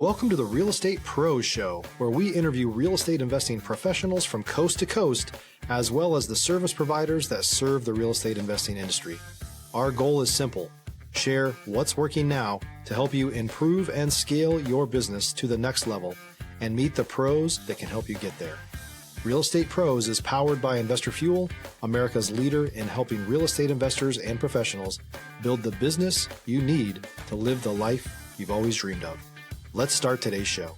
Welcome to the Real Estate Pros Show, where we interview real estate investing professionals from coast to coast, as well as the service providers that serve the real estate investing industry. Our goal is simple: share what's working now to help you improve and scale your business to the next level and meet the pros that can help you get there. Real Estate Pros is powered by Investor Fuel, America's leader in helping real estate investors and professionals build the business you need to live the life you've always dreamed of. Let's start today's show.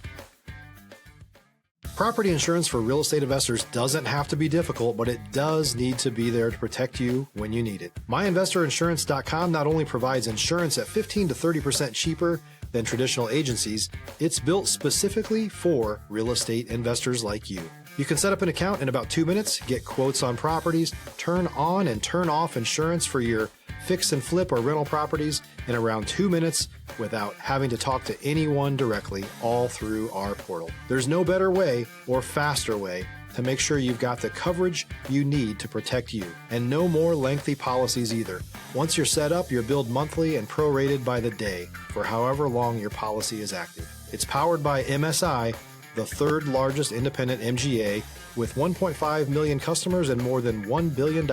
Property insurance for real estate investors doesn't have to be difficult, but it does need to be there to protect you when you need it. MyInvestorInsurance.com not only provides insurance at 15 to 30% cheaper than traditional agencies, it's built specifically for real estate investors like you. You can set up an account in about 2 minutes, get quotes on properties, turn on and turn off insurance for your fix and flip or rental properties in around 2 minutes without having to talk to anyone directly, all through our portal. There's no better way or faster way to make sure you've got the coverage you need to protect you, and no more lengthy policies either. Once you're set up, you're billed monthly and prorated by the day for however long your policy is active. It's powered by MSI, the third largest independent MGA, with 1.5 million customers and more than $1 billion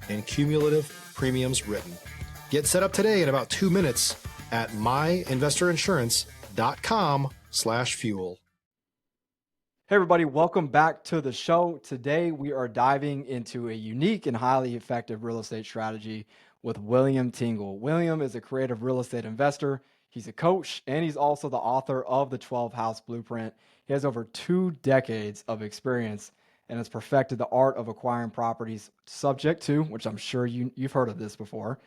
in cumulative premiums written. Get set up today in about 2 minutes at myinvestorinsurance.com/fuel. Hey everybody, welcome back to the show. Today we are diving into a unique and highly effective real estate strategy with William Tingle. William is a creative real estate investor. He's a coach, and he's also the author of the 12 House Blueprint. He has over 2 decades of experience and has perfected the art of acquiring properties subject to, which I'm sure you've heard of this before,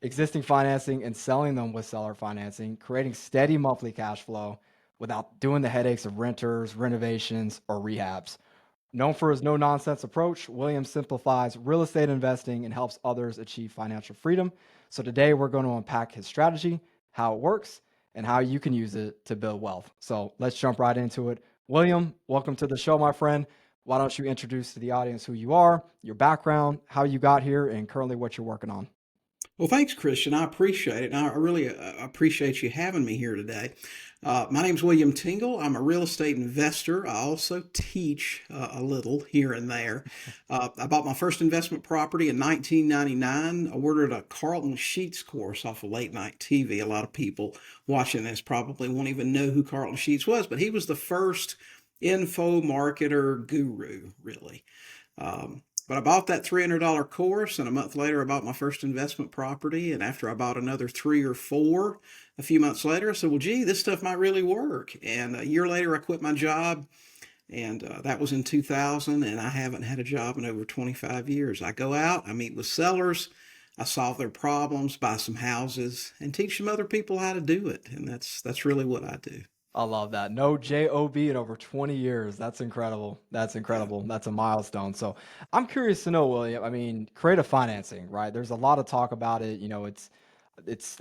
existing financing and selling them with seller financing, creating steady monthly cash flow without doing the headaches of renters, renovations, or rehabs. Known for his no-nonsense approach, William simplifies real estate investing and helps others achieve financial freedom. So today we're going to unpack his strategy, how it works, and how you can use it to build wealth. So let's jump right into it. William, welcome to the show, my friend. Why don't you introduce to the audience who you are, your background, how you got here, and currently what you're working on? Well, thanks, Christian. I appreciate it. And I really appreciate you having me here today. My name's William Tingle. I'm a real estate investor. I also teach a little here and there. I bought my first investment property in 1999. I ordered a Carlton Sheets course off of late night TV. A lot of people watching this probably won't even know who Carlton Sheets was, but he was the first info marketer guru, really. But I bought that $300 course, and a month later, I bought my first investment property. And after I bought another 3 or 4, a few months later, I said, well, gee, this stuff might really work. And a year later, I quit my job, and that was in 2000, and I haven't had a job in over 25 years. I go out, I meet with sellers, I solve their problems, buy some houses, and teach some other people how to do it. And that's really what I do. I love that. No job in over 20 years. That's incredible. That's incredible. That's a milestone. So I'm curious to know, William, I mean, creative financing, right? There's a lot of talk about it. You know, it's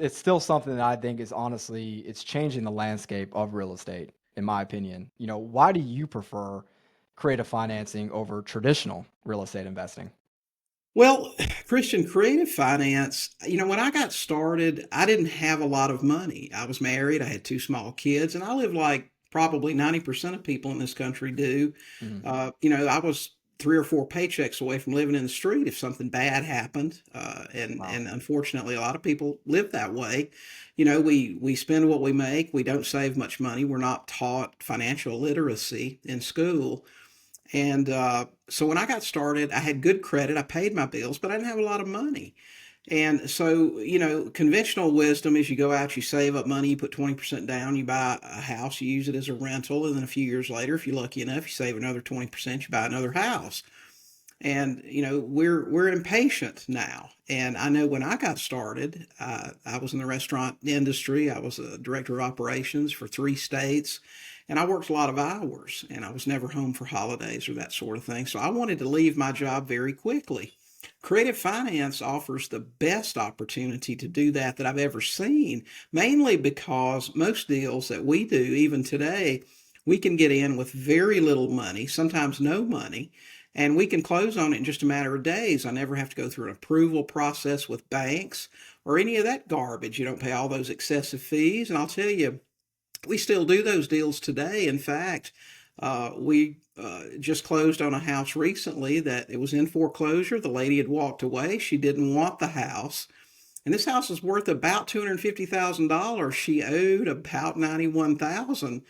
still something that I think is honestly, it's changing the landscape of real estate, in my opinion. You know, why do you prefer creative financing over traditional real estate investing? Well, Christian, creative finance, when I got started, I didn't have a lot of money. I was married, I had 2 small kids, and I live like probably 90% of people in this country do. Mhm. I was 3 or 4 paychecks away from living in the street if something bad happened. Wow. And unfortunately, a lot of people live that way. We spend what we make. We don't save much money. We're not taught financial literacy in school. And so when I got started, I had good credit. I paid my bills, but I didn't have a lot of money. And so, conventional wisdom is you go out, you save up money, you put 20% down, you buy a house, you use it as a rental. And then a few years later, if you're lucky enough, you save another 20%, you buy another house. And, we're impatient now. And I know when I got started, I was in the restaurant industry. I was a director of operations for 3 states. And I worked a lot of hours, and I was never home for holidays or that sort of thing. So I wanted to leave my job very quickly. Creative finance offers the best opportunity to do that I've ever seen, mainly because most deals that we do, even today, we can get in with very little money, sometimes no money, and we can close on it in just a matter of days. I never have to go through an approval process with banks or any of that garbage. You don't pay all those excessive fees. And I'll tell you, We still do those deals today. In fact, we just closed on a house recently that it was in foreclosure. The lady had walked away. She didn't want the house. And this house is worth about $250,000. She owed about $91,000.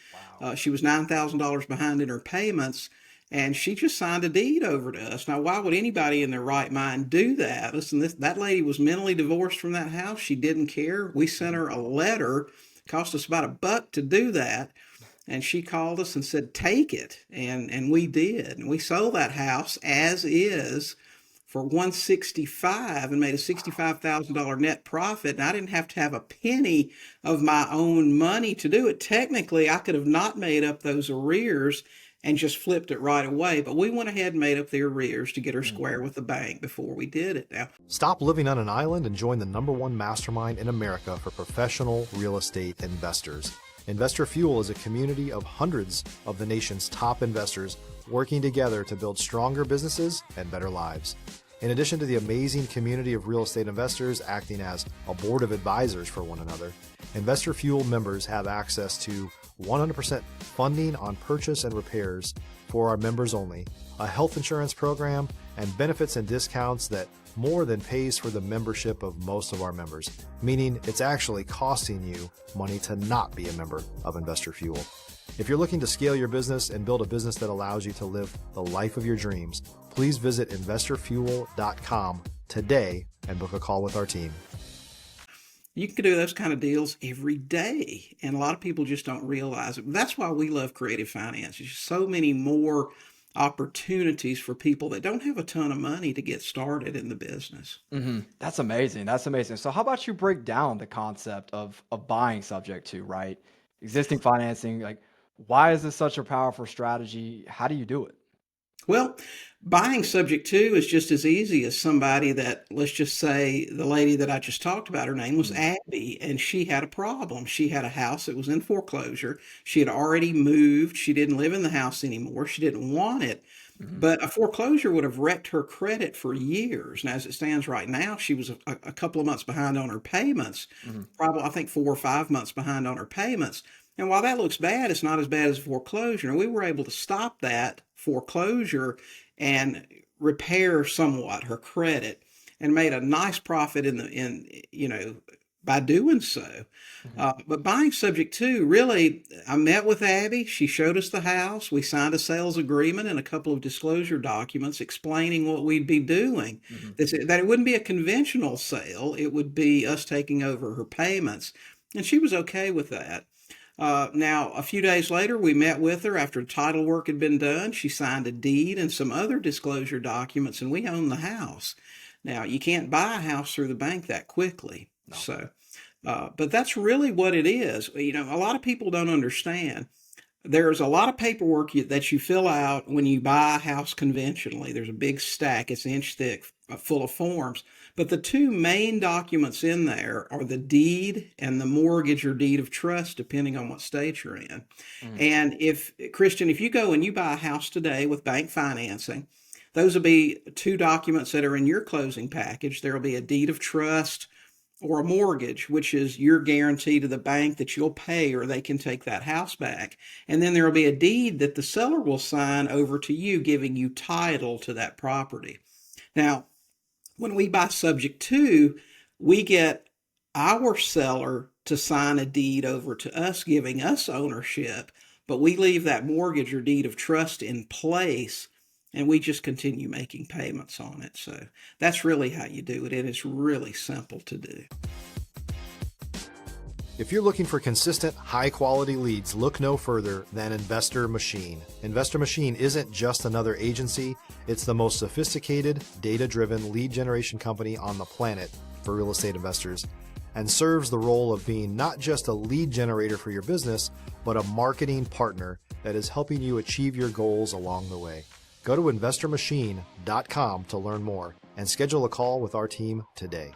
Wow. She was $9,000 behind in her payments, and she just signed a deed over to us. Now, why would anybody in their right mind do that? Listen, that lady was mentally divorced from that house. She didn't care. We sent her a letter. It cost us about $1 to do that. And she called us and said, take it. And we did. And we sold that house as is for $165 and made a $65,000 net profit. And I didn't have to have a penny of my own money to do it. Technically, I could have not made up those arrears and just flipped it right away. But we went ahead and made up the arrears to get her square with the bank before we did it. Now, Stop living on an island and join the #1 mastermind in America for professional real estate investors. Investor Fuel is a community of hundreds of the nation's top investors working together to build stronger businesses and better lives. In addition to the amazing community of real estate investors acting as a board of advisors for one another, Investor Fuel members have access to 100% funding on purchase and repairs for our members only, a health insurance program, and benefits and discounts that more than pays for the membership of most of our members, meaning it's actually costing you money to not be a member of Investor Fuel. If you're looking to scale your business and build a business that allows you to live the life of your dreams, please visit investorfuel.com today and book a call with our team. you can do those kind of deals every day. And a lot of people just don't realize it. That's why we love creative finance. There's so many more opportunities for people that don't have a ton of money to get started in the business. That's amazing. That's amazing. So how about you break down the concept of buying subject to, right? Existing financing, like why is this such a powerful strategy? How do you do it? Well, buying subject to is just as easy as somebody that, let's just say, the lady that I just talked about, her name was Mhm. Abby, and she had a problem. She had a house that was in foreclosure. She had already moved. She didn't live in the house anymore. She didn't want it. Mhm. But a foreclosure would have wrecked her credit for years. And as it stands right now, she was a couple of months behind on her payments, Mhm. probably, I think, 4 or 5 months behind on her payments. And while that looks bad, it's not as bad as foreclosure. And we were able to stop that foreclosure and repair somewhat her credit and made a nice profit by doing so. Mhm. But buying subject to, really, I met with Abby. She showed us the house. We signed a sales agreement and a couple of disclosure documents explaining what we'd be doing. Mhm. That it wouldn't be a conventional sale. It would be us taking over her payments. And she was okay with that. Now, a few days later, we met with her after title work had been done. She signed a deed and some other disclosure documents, and we own the house. Now, you can't buy a house through the bank that quickly. No. But that's really what it is. A lot of people don't understand. There's a lot of paperwork that you fill out when you buy a house conventionally. There's a big stack, it's an inch thick, full of forms. But the two main documents in there are the deed and the mortgage or deed of trust, depending on what state you're in. Mhm. And Christian, if you go and you buy a house today with bank financing, those will be two documents that are in your closing package. There will be a deed of trust or a mortgage, which is your guarantee to the bank that you'll pay or they can take that house back. And then there will be a deed that the seller will sign over to you, giving you title to that property. Now, when we buy subject to, we get our seller to sign a deed over to us, giving us ownership, but we leave that mortgage or deed of trust in place and we just continue making payments on it. So that's really how you do it. And it's really simple to do. If you're looking for consistent, high-quality leads, look no further than Investor Machine. Investor Machine isn't just another agency, it's the most sophisticated, data-driven lead generation company on the planet for real estate investors, and serves the role of being not just a lead generator for your business, but a marketing partner that is helping you achieve your goals along the way. Go to investormachine.com to learn more and schedule a call with our team today.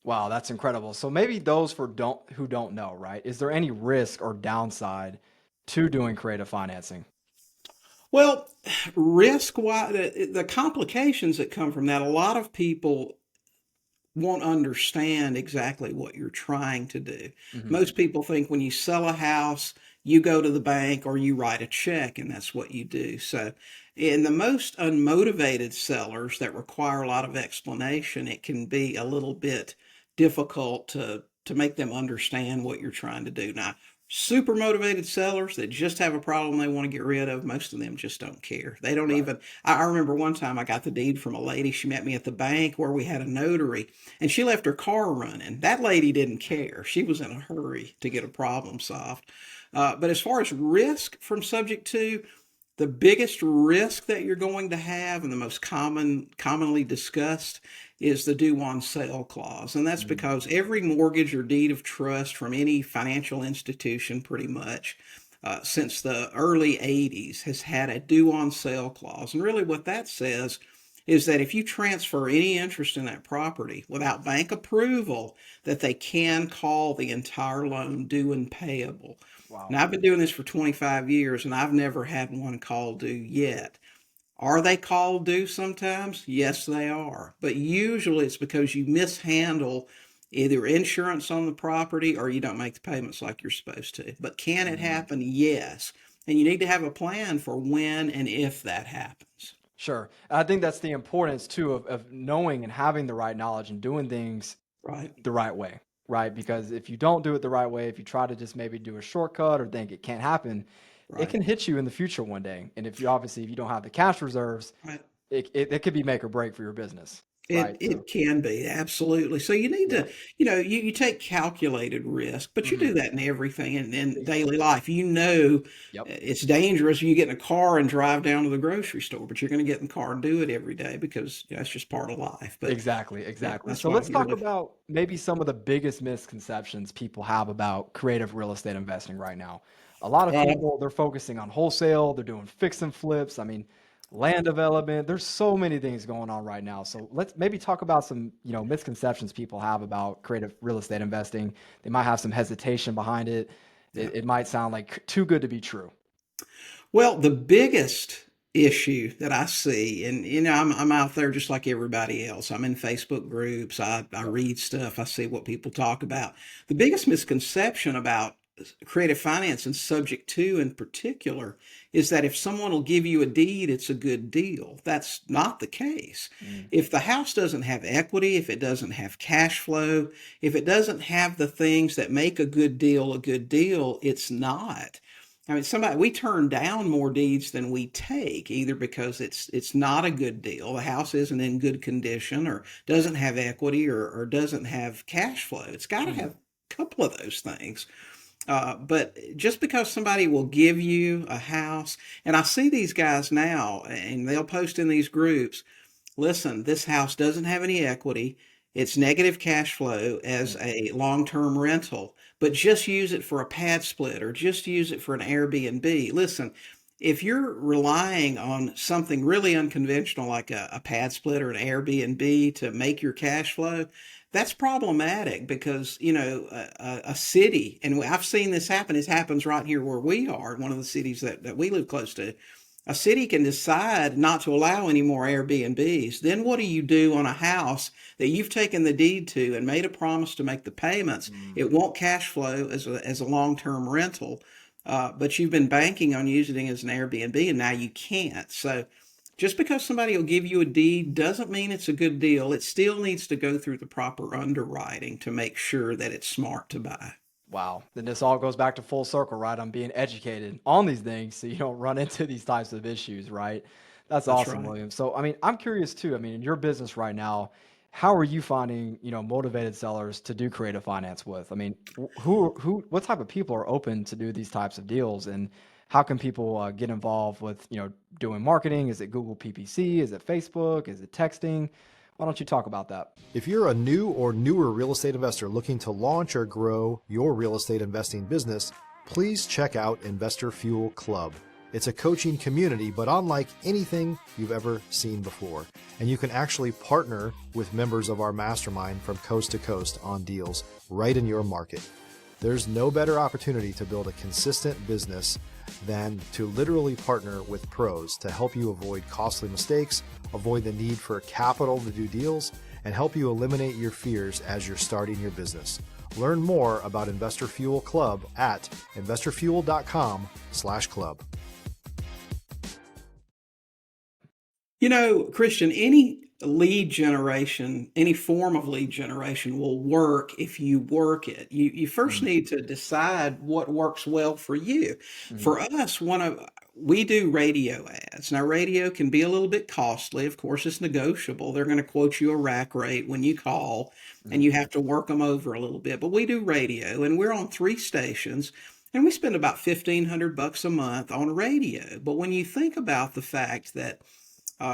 Wow, that's incredible. So maybe those who don't know, right? Is there any risk or downside to doing creative financing? Well, risk wise, the complications that come from that, a lot of people won't understand exactly what you're trying to do. Hmm. Most people think when you sell a house, you go to the bank or you write a check, and that's what you do. So, in the most unmotivated sellers that require a lot of explanation, it can be a little bit difficult to make them understand what you're trying to do. Now, super motivated sellers that just have a problem they want to get rid of, most of them just don't care. They don't Right. even. I remember one time I got the deed from a lady. She met me at the bank where we had a notary, and she left her car running. That lady didn't care. She was in a hurry to get a problem solved. But as far as risk from subject to, the biggest risk that you're going to have and the most commonly discussed is the due on sale clause. And that's Mm. because every mortgage or deed of trust from any financial institution, pretty much, since the early 80s, has had a due on sale clause. And really, what that says is that if you transfer any interest in that property without bank approval, that they can call the entire loan due and payable. Wow. Now, I've been doing this for 25 years and I've never had one call due yet. Are they called due sometimes? Yes, they are. But usually it's because you mishandle either insurance on the property or you don't make the payments like you're supposed to. But can it Mhm. happen? Yes. And you need to have a plan for when and if that happens. Sure. I think that's the importance too of knowing and having the right knowledge and doing things Right. the right way, right? Because if you don't do it the right way, if you try to just maybe do a shortcut or think it can't happen, it Right. can hit you in the future one day. And if you obviously, if you don't have the cash reserves, Right. it could be make or break for your business, It right? So, it can be, absolutely. So you need yeah. to, you take calculated risk, but you Hmm. do that in everything in daily life. You know, Yep. it's dangerous. You get in a car and drive down to the grocery store, but you're going to get in the car and do it every day because that's just part of life. But Exactly, yeah, exactly. that's So why let's you talk really, about maybe some of the biggest misconceptions people have about creative real estate investing right now. A lot of uh, people, they're focusing on wholesale, they're doing fix and flips. I mean, land development. There's so many things going on right now. So let's maybe talk about some, misconceptions people have about creative real estate investing. They might have some hesitation behind it. yeah. It might sound like too good to be true. Well, the biggest issue that I see, and I'm out there just like everybody else. I'm in Facebook groups. I Yep. read stuff. I see what people talk about. The biggest misconception about creative finance and subject to in particular is that if someone will give you a deed, it's a good deal. That's not the case. Mm, If the house doesn't have equity, if it doesn't have cash flow, if it doesn't have the things that make a good deal, it's not. I mean, we turn down more deeds than we take, either because it's not a good deal, the house isn't in good condition, or doesn't have equity, or doesn't have cash flow. It's got to mm, have a couple of those things. But just because somebody will give you a house, and I see these guys now, and they'll post in these groups, listen, this house doesn't have any equity. It's negative cash flow as mm, a long-term rental, but just use it for a pad split or just use it for an Airbnb. Listen, if you're relying on something really unconventional like a pad split or an Airbnb to make your cash flow, that's problematic because, a city, and I've seen this happen, it happens right here where we are, in one of the cities that we live close to. A city can decide not to allow any more Airbnbs. Then what do you do on a house that you've taken the deed to and made a promise to make the payments? mm. It won't cash flow as a long-term rental, but you've been banking on using it as an Airbnb, and now you can't. So just because somebody will give you a deed doesn't mean it's a good deal. It still needs to go through the proper underwriting to make sure that it's smart to buy. Wow. Then this all goes back to full circle, right? I'm being educated on these things so you don't run into these types of issues, right? That's That's awesome, right. William. So, I mean, I'm curious too. I mean, in your business right now, how are you finding, motivated sellers to do creative finance with? I mean, what type of people are open to do these types of deals, and how can people get involved with, doing marketing? Is it Google PPC? Is it Facebook? Is it texting? Why don't you talk about that? If you're a new or newer real estate investor looking to launch or grow your real estate investing business, please check out Investor Fuel Club. It's a coaching community, but unlike anything you've ever seen before. And you can actually partner with members of our mastermind from coast to coast on deals right in your market. There's no better opportunity to build a consistent business than to literally partner with pros to help you avoid costly mistakes, avoid the need for capital to do deals, and help you eliminate your fears as you're starting your business. Learn more about Investor Fuel Club at investorfuel.com/club. You know, Christian, any lead generation, any form of lead generation will work if you work it. You first Mm, need to decide what works well for you. mm, For us, we do radio ads. Now, radio can be a little bit costly. Of course, it's negotiable. They're going to quote you a rack rate when you call, and mm. you have to work them over a little bit. But we do radio, and we're on 3 stations. And we spend about $1,500 a month on radio. But when you think about the fact that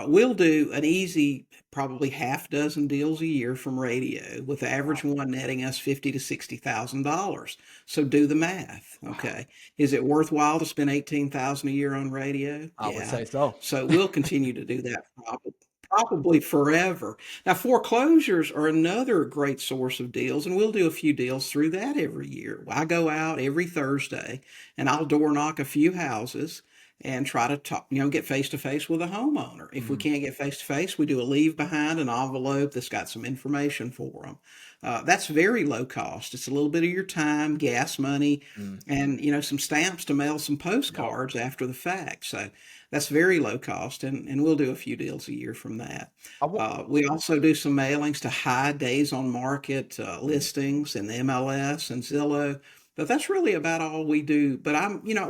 we'll do an easy, probably half dozen deals a year from radio, with the average Wow. one netting us $50,000 to $60,000. So do the math. Wow. Okay, is it worthwhile to spend 18,000 a year on radio? I would Yeah. say so. So we'll continue to do that probably forever. Now, foreclosures are another great source of deals, and we'll do a few deals through that every year. I go out every Thursday and I'll door knock a few houses and try to talk, get face to face with a homeowner. If we Mm, can't get face to face, we do a leave behind an envelope that's got some information for them. That's very low cost. It's a little bit of your time, gas money, mm. and some stamps to mail some Yep. postcards after the fact. So that's very low cost, and we'll do a few deals a year from that. I wa- We also do some mailings to high days on market mm. listings in the MLS and Zillow. But that's really about all we do. But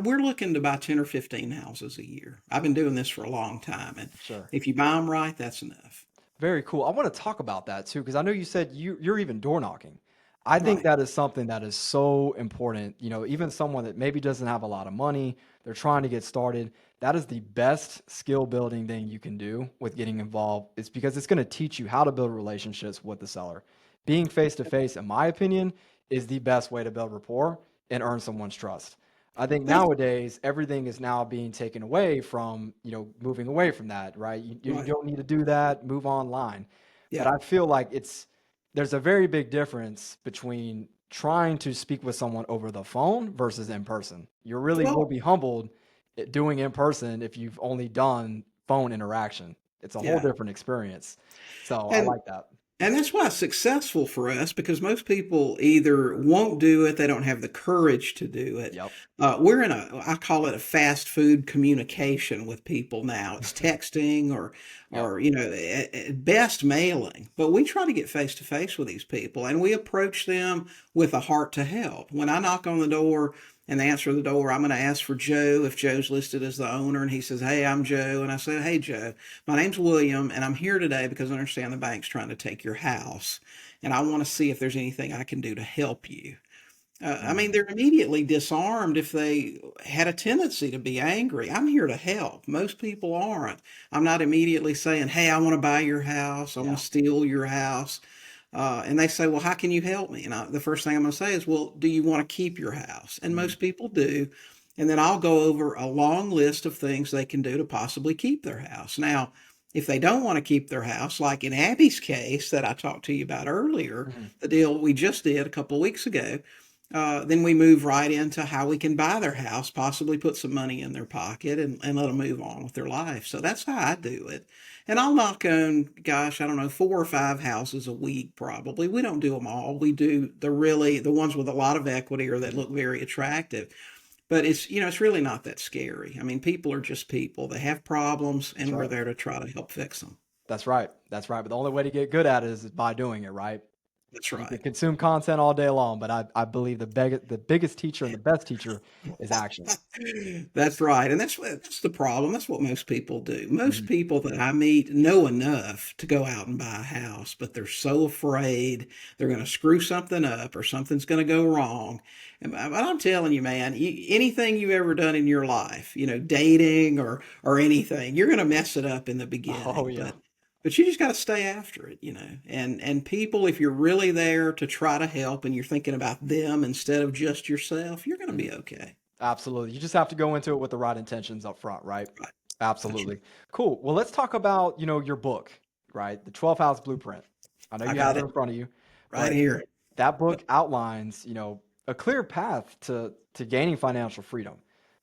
we're looking to buy 10 or 15 houses a year. I've been doing this for a long time. And Sure. if you buy them right, that's enough. Very cool. I want to talk about that too, because I know you said you're even door knocking. I think Right. that is something that is so important. Even someone that maybe doesn't have a lot of money, they're trying to get started. That is the best skill building thing you can do with getting involved. It's because it's going to teach you how to build relationships with the seller. Being face to face, in my opinion, is the best way to build rapport and earn someone's trust. I think That's nowadays everything is now being taken away from, moving away from that, right? You right. don't need to do that, move online. But Yeah. I feel like there's a very big difference between trying to speak with someone over the phone versus in person. You really will Well, be humbled at doing in person if you've only done phone interaction. It's a whole yeah. different experience. So I And like that. And that's why it's successful for us, because most people either won't do it, they don't have the courage to do it. Yep. We're I call it a fast food communication with people now. It's texting Yep. or at best mailing. But we try to get face to face with these people, and we approach them with a heart to help. When I knock on the door and they answer the door, I'm going to ask for Joe if Joe's listed as the owner, and he says, "Hey, I'm Joe," and I say, "Hey, Joe. My name's William, and I'm here today because I understand the bank's trying to take your house, and I want to see if there's anything I can do to help you." I mean, Mm. they're immediately disarmed if they had a tendency to be angry. I'm here to help. Most people aren't. I'm not immediately saying, "Hey, I want to buy your house. I want Yeah. to steal your house." And they say, "Well, how can you help me?" And the first thing I'm going to say is, "Well, do you want to keep your house?" And Mm. most people do. And then I'll go over a long list of things they can do to possibly keep their house. Now, if they don't want to keep their house, like in Abby's case that I talked to you about earlier, Mhm. the deal we just did a couple of weeks ago, then we move right into how we can buy their house, possibly put some money in their pocket, and let them move on with their life. So that's how I do it. And I'll knock on, gosh, I don't know, 4 or 5 houses a week probably. We don't do them all. We do the ones with a lot of equity or that Mhm. look very attractive. But it's really not that scary. I mean, people are just people. They have problems, That's and we're right. there to try to help fix them. That's right. That's right. But the only way to get good at it is by doing it, right? That's You can right. consume content all day long, but I believe the biggest teacher and the best teacher is action. That's right. And that's the problem. That's what most people do. Most Mhm. people that I meet know enough to go out and buy a house, but they're so afraid they're going to screw something up or something's going to go wrong. But I'm telling you, man, anything you've ever done in your life, dating or anything, you're going to mess it up in the Oh beginning. yeah. But you just got to stay after it. And people, if you're really there to try to help and you're thinking about them instead of just yourself, you're going to be Mhm. okay. Absolutely. You just have to go into it with the right intentions up front, right? Right. That's right. Absolutely. Cool. Well, let's talk about, your book, right? The 12 House Blueprint. I know I you got have it it in front of you, right but here. that book outlines, a clear path to gaining financial freedom.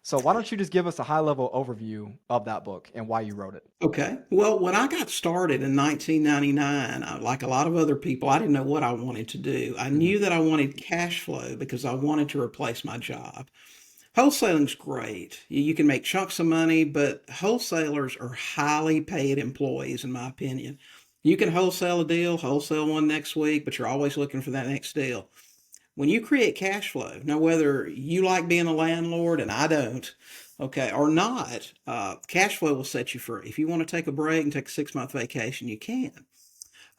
So why don't you just give us a high level overview of that book and why you wrote it? Okay. Well, when I got started in 1999, like a lot of other people, I didn't know what I wanted to do. I Mhm. knew that I wanted cash flow because I wanted to replace my job. Wholesaling's great. You can make chunks of money, but wholesalers are highly paid employees, in my opinion. You can wholesale a deal, wholesale one next week, but you're always looking for that next deal. When you create cash flow, now whether you like being a landlord and I don't, okay, or not, cash flow will set you free. If you want to take a break and take a 6 month vacation, you can.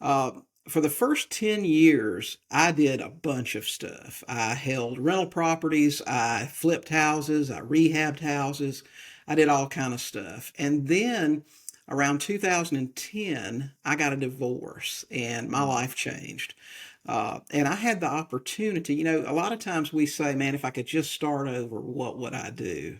Uh, for the first 10 years, I did a bunch of stuff. I held rental properties, I flipped houses, I rehabbed houses, I did all kind of stuff. And then around 2010, I got a divorce and my Mm. life changed. And I had the opportunity, a lot of times we say, man, if I could just start over, what would I do?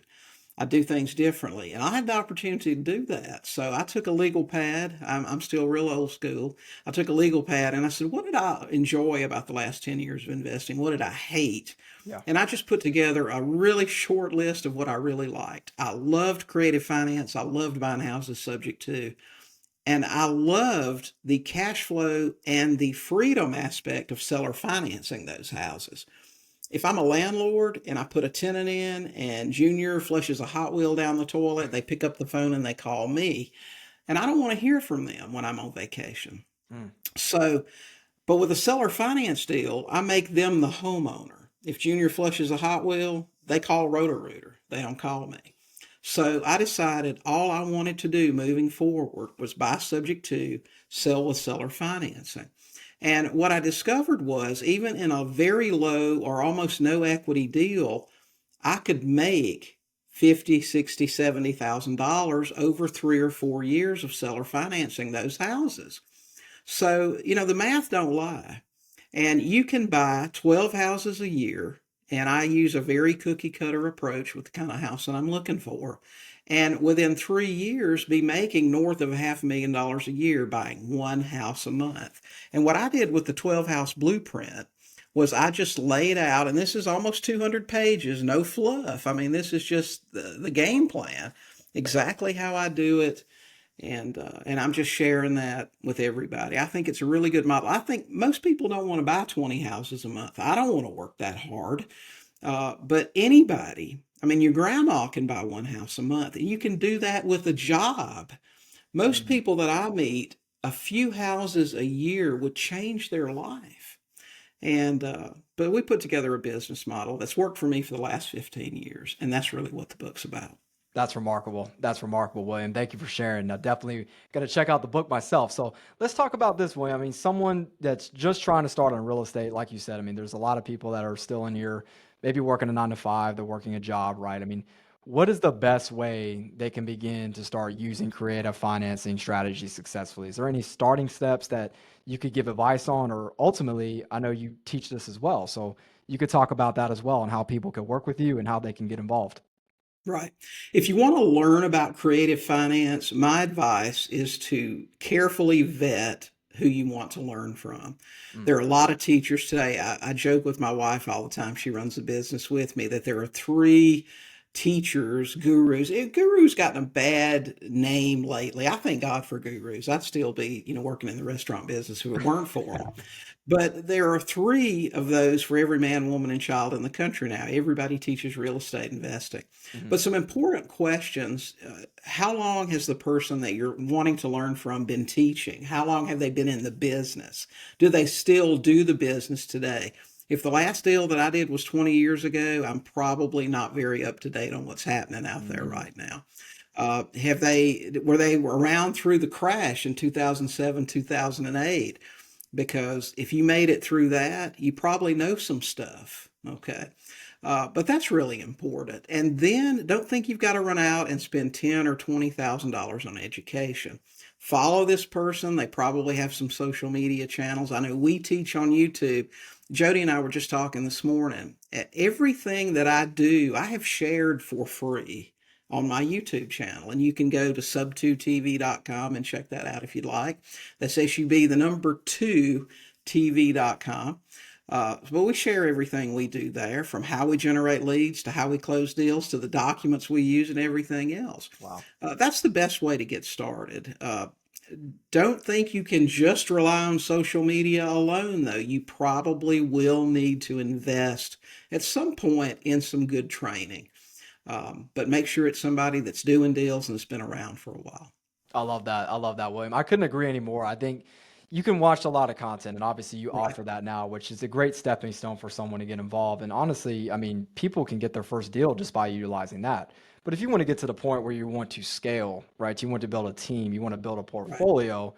I do things differently. And I had the opportunity to do that. So I took a legal pad. I'm still real old school. I took a legal pad and I said, what did I enjoy about the last 10 years of investing? What did I hate? Yeah. And I just put together a really short list of what I really liked. I loved creative finance. I loved buying houses subject to. And I loved the cash flow and the freedom aspect of seller financing those houses. If I'm a landlord and I put a tenant in and Junior flushes a Hot Wheel down the toilet, they pick up the phone and they call me. And I don't want to hear from them when I'm on vacation. Mm. So, but with a seller finance deal, I make them the homeowner. If Junior flushes a Hot Wheel, they call Roto-Rooter. They don't call me. So I decided all I wanted to do moving forward was buy subject to, sell with seller financing. And what I discovered was even in a very low or almost no equity deal, I could make 50, 60, $70,000 over 3 or 4 years of seller financing those houses. So, the math don't lie. And you can buy 12 houses a year. And I use a very cookie cutter approach with the kind of house that I'm looking for. And within 3 years, be making north of $500,000 a year buying one house a month. And what I did with the 12 house blueprint was I just laid out, and this is almost 200 pages, no fluff. I mean, this is just the game plan, exactly how I do it, and I'm just sharing that with everybody. I think it's a really good model. I think most people don't want to buy 20 houses a month. I don't want to work that hard. But anybody, I mean, your grandma can buy one house a month, and you can do that with a job. Most Mm. people that I meet, a few houses a year would change their life. But we put together a business model that's worked for me for the last 15 years, and that's really what the book's about. That's remarkable. That's remarkable, William. Thank you for sharing. I definitely going to check out the book myself. So let's talk about this, William. I mean, someone that's just trying to start on real estate, like you said, I mean, there's a lot of people that are still in here, maybe working a 9 to 5, they're working a job, right? I mean, what is the best way they can begin to start using creative financing strategies successfully? Is there any starting steps that you could give advice on? Or ultimately, I know you teach this as well. So you could talk about that as well and how people could work with you and how they can get involved. Right. If you want to learn about creative finance, my advice is to carefully vet who you want to learn from. Mm. There are a lot of teachers today. I joke with my wife all the time. She runs a business with me that there are three teachers, gurus. Gurus gotten a bad name lately. I thank God for gurus. I'd still be, working in the restaurant business if it weren't for them. But there are three of those for every man, woman, and child in the country now. Everybody teaches real estate investing. Mhm. But some important questions: how long has the person that you're wanting to learn from been teaching? How long have they been in the business? Do they still do the business today? If the last deal that I did was 20 years ago, I'm probably not very up to date on what's happening out there Mm. right now. Were they around through the crash in 2007, 2008? Because if you made it through that, you probably know some stuff. Okay. But that's really important. And then don't think you've got to run out and spend ten or $20,000 on education. Follow this person. They probably have some social media channels. I know we teach on YouTube. Jody and I were just talking this morning. Everything that I do, I have shared for free on my YouTube channel. And you can go to sub2tv.com and check that out if you'd like. That's SUB, the number 2, TV.com. But we share everything we do there, from how we generate leads to how we close deals to the documents we use and everything else. Wow. That's the best way to get started. Don't think you can just rely on social media alone, though. You probably will need to invest at some point in some good training. But make sure it's somebody that's doing deals and has been around for a while. I love that. I love that, William. I couldn't agree anymore. I think you can watch a lot of content, and obviously you Right, offer that now, which is a great stepping stone for someone to get involved. And honestly, I mean, people can get their first deal just by utilizing that. But if you want to get to the point where you want to scale, right? You want to build a team, you want to build a right, portfolio,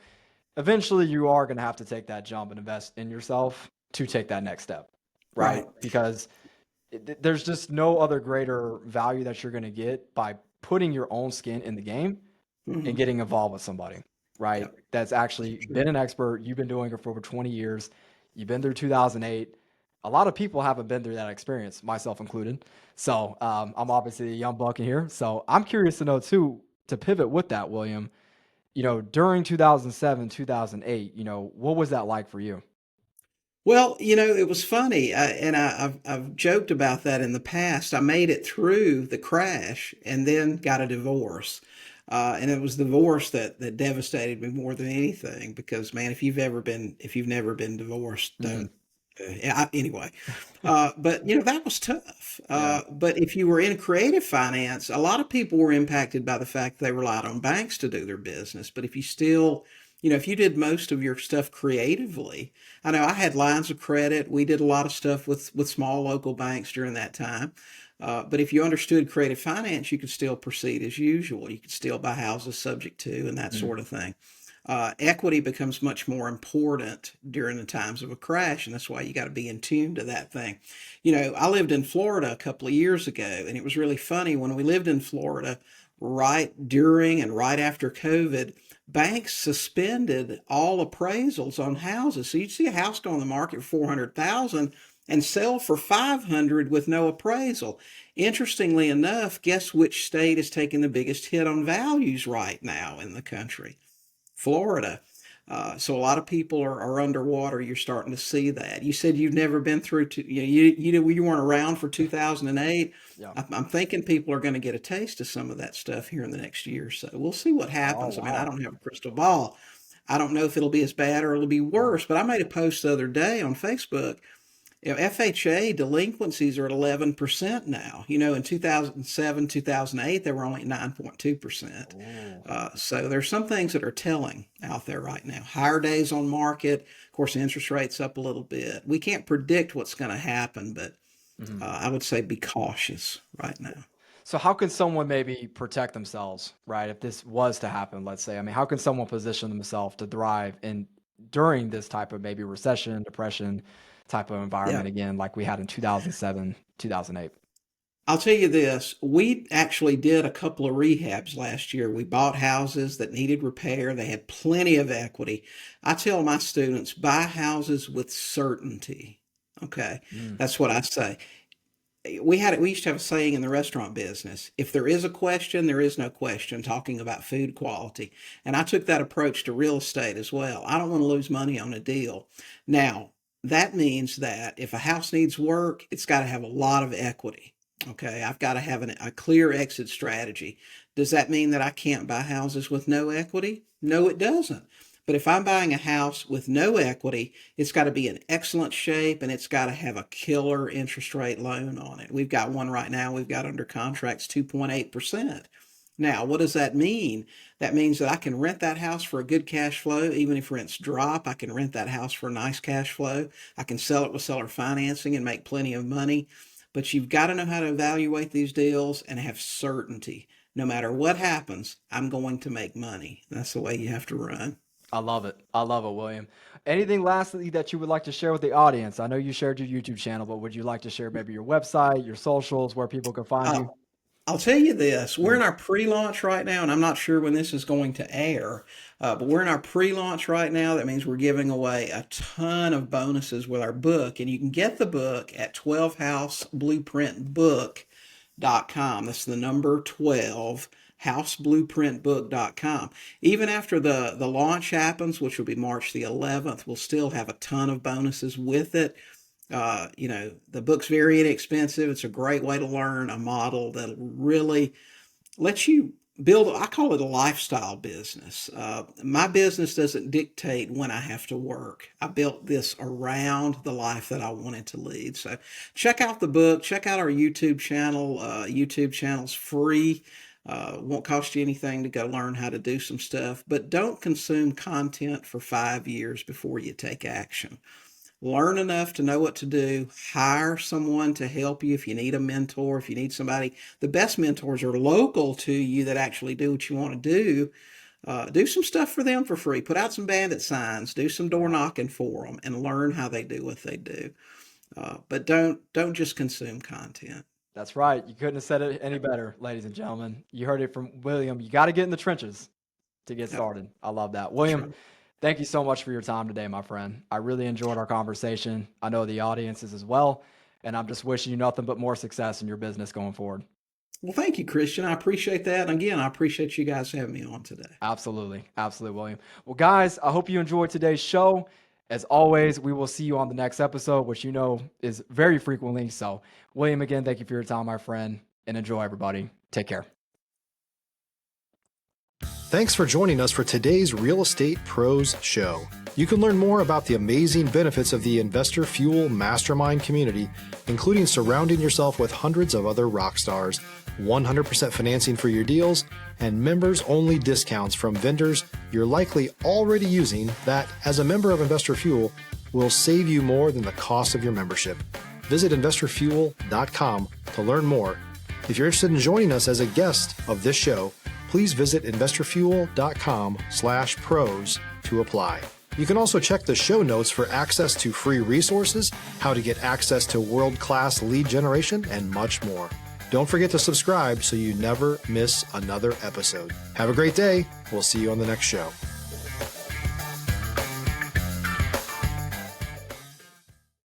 eventually you are going to have to take that jump and invest in yourself to take that next step, right? right. Because there's just no other greater value that you're going to get by putting your own skin in the game and Hmm. getting involved with somebody, right? Yep, That's actually sure. been an expert. You've been doing it for over 20 years. You've been through 2008. A lot of people haven't been through that experience, myself included. So I'm obviously a young buck in here. So I'm curious to know too, to pivot with that, William, during 2007, 2008, what was that like for you? Well, it was funny, and I've joked about that in the past. I made it through the crash and then got a divorce. And it was divorce that devastated me more than anything because, man, if you've never been divorced, Mhm. don't. Anyway, but that was tough. Yeah. But if you were in creative finance, a lot of people were impacted by the fact they relied on banks to do their business. But if you still, if you did most of your stuff creatively, I know I had lines of credit. We did a lot of stuff with small local banks during that time. But if you understood creative finance, you could still proceed as usual. You could still buy houses subject to and that Mhm. sort of thing. Equity becomes much more important during the times of a crash, and that's why you got to be in tune to that thing. I lived in Florida a couple of years ago, and it was really funny when we lived in Florida right during and right after COVID. Banks suspended all appraisals on houses. So you'd see a house go on the market for 400,000 and sell for 500 with no appraisal. Interestingly enough, guess which state is taking the biggest hit on values right now in the country? Florida. So a lot of people are underwater. You're starting to see that. You said you've never been through you weren't around for 2008. Yeah. I'm thinking people are going to get a taste of some of that stuff here in the next year or so. We'll see what Oh, happens. I mean, I wow. don't have a crystal ball. I don't know if it'll be as bad or it'll be Yeah. worse. But I made a post the other day on Facebook. FHA delinquencies are at 11% now. In 2007, 2008, they were only at 9.2%. Oh. So there's some things that are telling out there right now. Higher days on market. Of course, interest rates up a little bit. We can't predict what's going to happen, but Mhm. I would say be cautious right now. So how can someone maybe protect themselves, right? If this was to happen, let's say, I mean, how can someone position themselves to thrive in during this type of maybe recession, depression type of Yeah. environment again, like we had in 2007, 2008? I'll tell you this, we actually did a couple of rehabs last year. We bought houses that needed repair. They had plenty of equity. I tell my students, buy houses with certainty. Okay. Mm, That's what I say. We used to have a saying in the restaurant business, if there is a question, there is no question, talking about food quality. And I took that approach to real estate as well. I don't want to lose money on a deal. Now, that means that if a house needs work, it's got to have a lot of equity. Okay, I've got to have a clear exit strategy. Does that mean that I can't buy houses with no equity? No, it doesn't. But if I'm buying a house with no equity, it's got to be in excellent shape and it's got to have a killer interest rate loan on it. We've got one right now, we've got under contracts 2.8%. Now, what does that mean? That means that I can rent that house for a good cash flow. Even if rents drop, I can rent that house for a nice cash flow. I can sell it with seller financing and make plenty of money. But you've got to know how to evaluate these deals and have certainty. No matter what happens, I'm going to make money. That's the way you have to run. I love it. I love it, William. Anything lastly that you would like to share with the audience? I know you shared your YouTube channel, but would you like to share maybe your website, your socials, where people can find Uh, you? I'll tell you this, we're Mm. in our pre-launch right now, and I'm not sure when this is going to air, but we're in our pre-launch right now. That means we're giving away a ton of bonuses with our book, and you can get the book at 12houseblueprintbook.com. That's the number 12, houseblueprintbook.com. Even after the launch happens, which will be March the 11th, we'll still have a ton of bonuses with it. The book's very inexpensive. It's a great way to learn a model that'll really let you build, I call it a lifestyle business. My business doesn't dictate when I have to work. I built this around the life that I wanted to lead. So check out the book, check out our YouTube channel. YouTube channel's free. Won't cost you anything to go learn how to do some stuff, but don't consume content for 5 years before you take action. Learn enough to know what to do. Hire someone to help you if you need a mentor, if you need somebody. The best mentors are local to you that actually do what you want to do. Do some stuff for them for free. Put out some bandit signs. Do some door knocking for them and learn how they do what they do. But don't just consume content. That's right. You couldn't have said it any better, ladies and gentlemen. You heard it from William. You got to get in the trenches to get started. I love that. William, thank you so much for your time today, my friend. I really enjoyed our conversation. I know the audience is as well, and I'm just wishing you nothing but more success in your business going forward. Well, thank you, Christian. I appreciate that. And again, I appreciate you guys having me on today. Absolutely. Absolutely, William. Well, guys, I hope you enjoyed today's show. As always, we will see you on the next episode, which you know is very frequently. So, William, again, thank you for your time, my friend, and enjoy, everybody. Take care. Thanks for joining us for today's Real Estate Pros Show. You can learn more about the amazing benefits of the Investor Fuel Mastermind community, including surrounding yourself with hundreds of other rock stars, 100% financing for your deals, and members-only discounts from vendors you're likely already using that, as a member of Investor Fuel, will save you more than the cost of your membership. Visit investorfuel.com to learn more. If you're interested in joining us as a guest of this show, please visit investorfuel.com/pros to apply. You can also check the show notes for access to free resources, how to get access to world-class lead generation, and much more. Don't forget to subscribe so you never miss another episode. Have a great day. We'll see you on the next show.